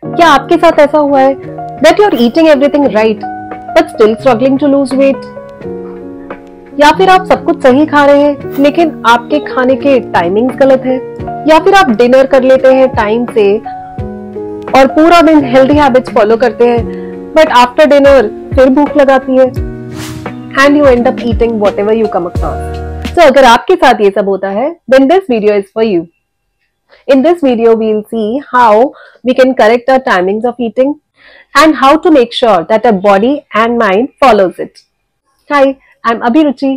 क्या आपके साथ ऐसा हुआ है that you're eating everything right but still struggling to lose weight? या फिर आप सब कुछ सही खा रहे हैं लेकिन आपके खाने के टाइमिंग्स गलत है, या फिर आप डिनर कर लेते हैं टाइम से और पूरा दिन हेल्दी हैबिट्स फॉलो करते हैं बट आफ्टर डिनर फिर भूख लगाती है and you end up eating whatever you come across. So अगर आपके साथ ये सब होता है then this video is for you. In this video, we'll see how we can correct our timings of eating and how to make sure that our body and mind follows it. Hi, I'm Abhiruchi,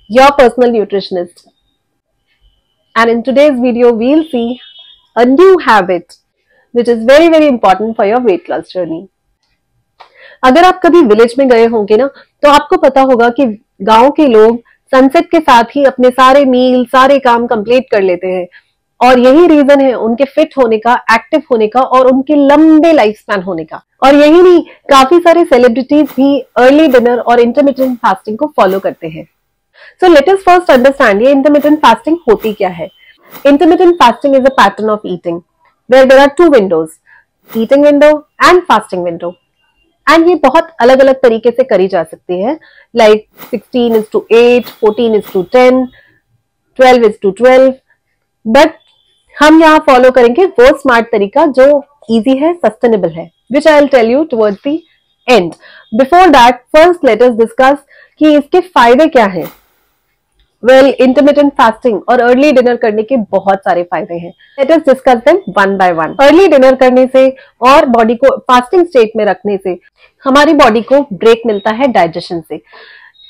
your personal nutritionist. And in today's video, we'll see a new habit which is very, very important for your weight loss journey. अगर आप कभी village में गए होंगे ना, तो आपको पता होगा कि गांव के लोग सनसेट के साथ ही अपने सारे मील, सारे काम कंप्लीट कर लेते हैं और यही रीजन है उनके फिट होने का, एक्टिव होने का और उनके लंबे लाइफ स्पैन होने का। और यही नहीं, काफी सारे सेलिब्रिटीज भी अर्ली डिनर और इंटरमिटेंट फास्टिंग को फॉलो करते हैं। So let us first understand ये इंटरमिटेंट फास्टिंग होती क्या है। Intermittent fasting is a pattern of eating where there are two windows, eating window and fasting window. And ये बहुत अलग अलग तरीके से करी जा सकती है, लाइक 16:8, 14:10, 12:12। बट हम यहाँ फॉलो करेंगे वो स्मार्ट तरीका जो इजी है, सस्टेनेबल है, which I will tell you towards the end. Before that first let us discuss कि इसके फायदे क्या हैं। वेल, इंटरमिटेंट फास्टिंग और अर्ली डिनर करने के बहुत सारे फायदे हैं। Let us discuss them one by one. Early dinner करने से और बॉडी को फास्टिंग स्टेट में रखने से हमारी बॉडी को ब्रेक मिलता है डाइजेशन से।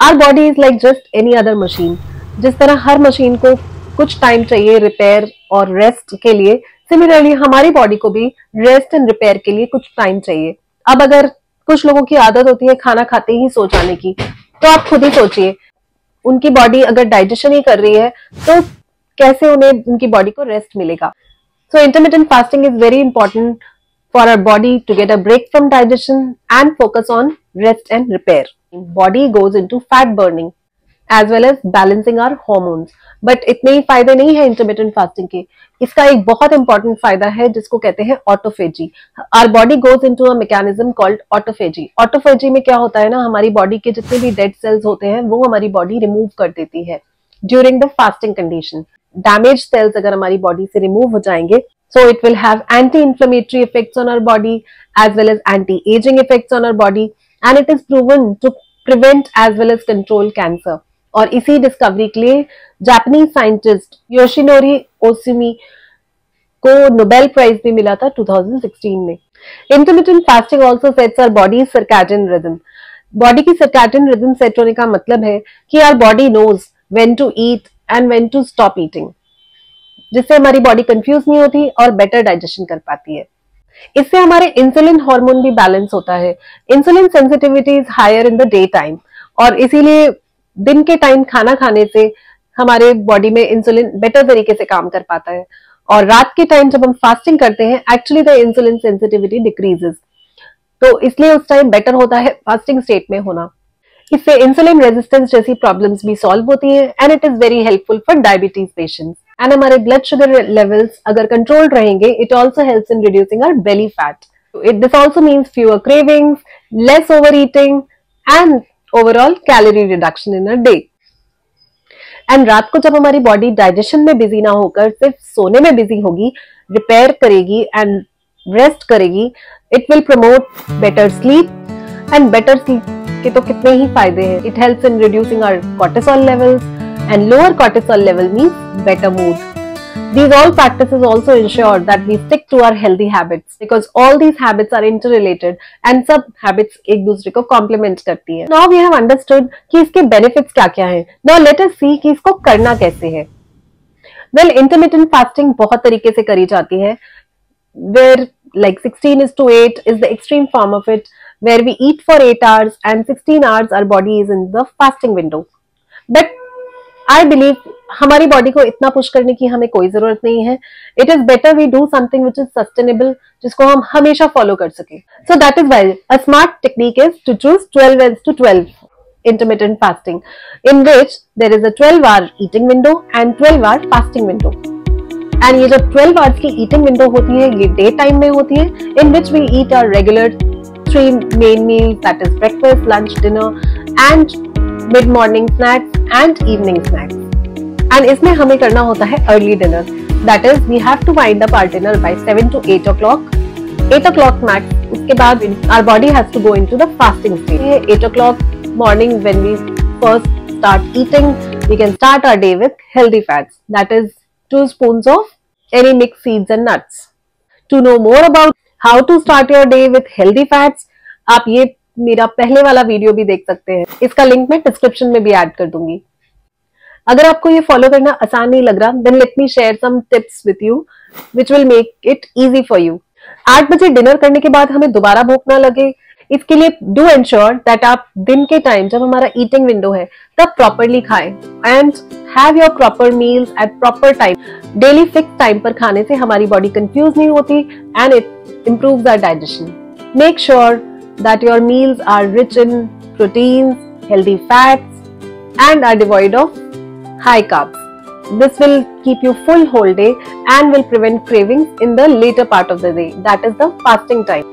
Our body is like just any other machine. जिस तरह हर मशीन को कुछ टाइम चाहिए रिपेयर और रेस्ट के लिए, सिमिलरली हमारी बॉडी को भी रेस्ट एंड रिपेयर के लिए कुछ टाइम चाहिए। अब अगर कुछ लोगों की आदत होती है खाना खाते ही सो जाने की, तो आप खुद ही सोचिए उनकी बॉडी अगर डाइजेशन ही कर रही है तो कैसे उन्हें उनकी बॉडी को रेस्ट मिलेगा। So intermittent fasting is very important for our body to get a break from digestion and focus on rest and repair. Body goes into fat burning as well as balancing our hormones. But इतने ही फायदे नहीं है intermittent fasting के। इसका एक बहुत important फायदा है जिसको कहते हैं autophagy. Our body goes into a mechanism called autophagy. Autophagy में क्या होता है ना, हमारी बॉडी के जितने भी डेड सेल्स होते हैं वो हमारी बॉडी रिमूव कर देती है during the fasting condition. Damage cells अगर हमारी बॉडी से रिमूव हो जाएंगे, so it will have anti-inflammatory effects on our body as well as anti-aging effects on our body, and it is proven to prevent as well as control cancer. और इसी discovery के लिए Japanese scientist Yoshinori Ohsumi को Nobel prize भी मिला था 2016 में। Intermittent fasting also sets our body circadian rhythm. Body की सर्कैडियन रिदम सेट होने का मतलब है कि our body knows when to eat and when to stop eating, जिससे हमारी बॉडी कंफ्यूज नहीं होती और बेटर डाइजेशन कर पाती है। इससे हमारे इंसुलिन हार्मोन भी बैलेंस होता है। Insulin sensitivity is higher in the day time और इसीलिए दिन के टाइम खाना खाने से हमारे बॉडी में इंसुलिन बेटर तरीके से काम कर पाता है और रात के टाइम जब हम फास्टिंग करते हैं actually the insulin sensitivity decreases, तो इसलिए उस टाइम बेटर होता है फास्टिंग स्टेट में होना। इससे इंसुलिन रेजिस्टेंस जैसी प्रॉब्लम्स भी सॉल्व होती है and it is very helpful for diabetes patients. And हमारे ब्लड शुगर लेवल्स अगर कंट्रोल्ड रहेंगे, it also helps in reducing our belly fat. This also means fewer cravings, less over eating and overall calorie reduction in a day. And रात को जब हमारी body digestion में busy ना होकर सिर्फ सोने में बिजी होगी, रिपेयर करेगी एंड रेस्ट करेगी, it will promote better sleep. And better sleep के तो कितने ही फायदे हैं। It helps in reducing our cortisol levels and lower cortisol level means better mood. These all practices also ensure that we stick to our healthy habits because all these habits are interrelated and सब habits एक दूसरे को complement करती हैं। Now we have understood कि इसके benefits क्या-क्या हैं। Now let us see कि इसको करना कैसे है। Well, intermittent fasting बहुत तरीके से करी जाती है, where like 16:8 is the extreme form of it, where we eat for 8 hours and 16 hours our body is in the fasting window. But I believe हमारी बॉडी को इतना पुश करने की हमें कोई जरूरत नहीं है। It is better we do something which is sustainable, जिसको हम हमेशा फॉलो कर सके। So that is why a smart technique is to choose 12:12 intermittent fasting in which there is a 12-hour eating window and 12-hour fasting window. And ये जो 12 hours की eating window होती है ये डे टाइम में होती है, in which we eat our regular 3 main meal, that is breakfast, lunch, dinner and mid morning snacks and evening snacks. And इसमें हमें करना होता है early dinner, that is we have to wind up our dinner by 7 to 8 o'clock, 8 o'clock max. उसके बाद our body has to go into the fasting state. 8 o'clock morning when we first start eating, we can start our day with healthy fats, that is 2 spoons of any mixed seeds and nuts. To know more about how to start your day with healthy fats, आप ये मेरा पहले वाला video भी देख सकते हैं, इसका लिंक मैं डिस्क्रिप्शन में भी ऐड कर दूंगी। अगर आपको ये फॉलो करना आसान नहीं लग रहा, then let me share some tips with you which will make it easy for you. 8 बजे डिनर करने के बाद हमें दोबारा भूख ना लगे, इसके लिए डू एंश्योर दैट आप दिन के टाइम जब हमारा ईटिंग विंडो है तब प्रॉपरली खाएं and have your proper meals at proper time. Daily fix time पर खाने से हमारी बॉडी कंफ्यूज नहीं होती and it improves our digestion. Make sure that your meals are rich in proteins, healthy fats and are devoid of high carbs. This will keep you full whole day and will prevent cravings in the later part of the day, that is the fasting time.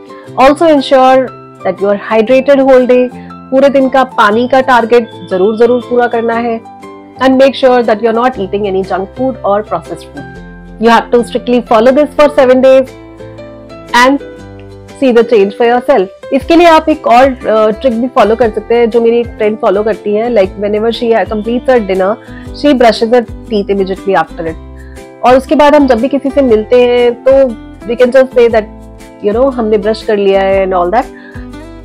Also ensure that you are hydrated whole day. पूरे दिन का पानी का target जरूर पूरा करना है and make sure that you are not eating any junk food or processed food. You have to strictly follow this for 7 days and see the change for yourself. इसके लिए आप एक और ट्रिक भी फॉलो कर सकते हैं जो मेरी एक फ्रेंड फॉलो करती है। Like whenever she completes her dinner, she brushes her teeth immediately after it. और उसके बाद हम जब भी किसी से मिलते हैं तो we can just say that you know हमने ब्रश कर लिया है and all that.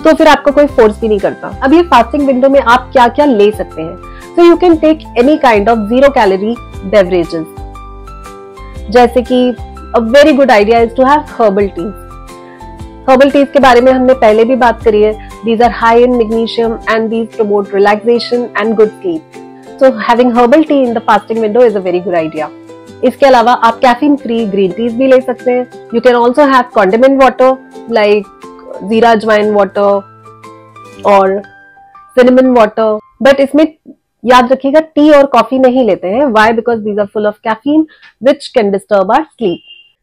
तो फिर आपको कोई फोर्स भी नहीं करता। अब ये फास्टिंग विंडो में आप क्या क्या ले सकते हैं? So you can take any kind of 0 calorie beverages. जैसे कि a very good idea is to have herbal teas. Herbal tease के बारे में हमने पहले भी बात करी है। These are high in magnesium and these promote relaxation and good sleep. So having herbal tea in the fasting window is a very good idea. इसके अलावा आप कैफीन फ्री ग्रीन टीज भी ले सकते हैं। You can also have condiment water like जीरा अजवाइन water और cinnamon water. But इसमें याद रखिएगा टी और कॉफी नहीं लेते हैं। Why? Because these are full of caffeine which can disturb our sleep.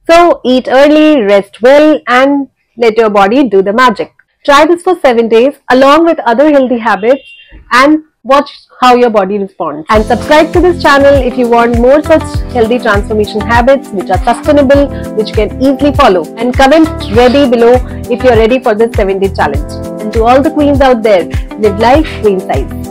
So eat early, rest well and let your body do the magic. Try this for 7 days along with other healthy habits and watch how your body responds. And subscribe to this channel if you want more such healthy transformation habits which are sustainable, which you can easily follow. And comment ready below if you are ready for this 7-day challenge. And to all the queens out there, live life queen size.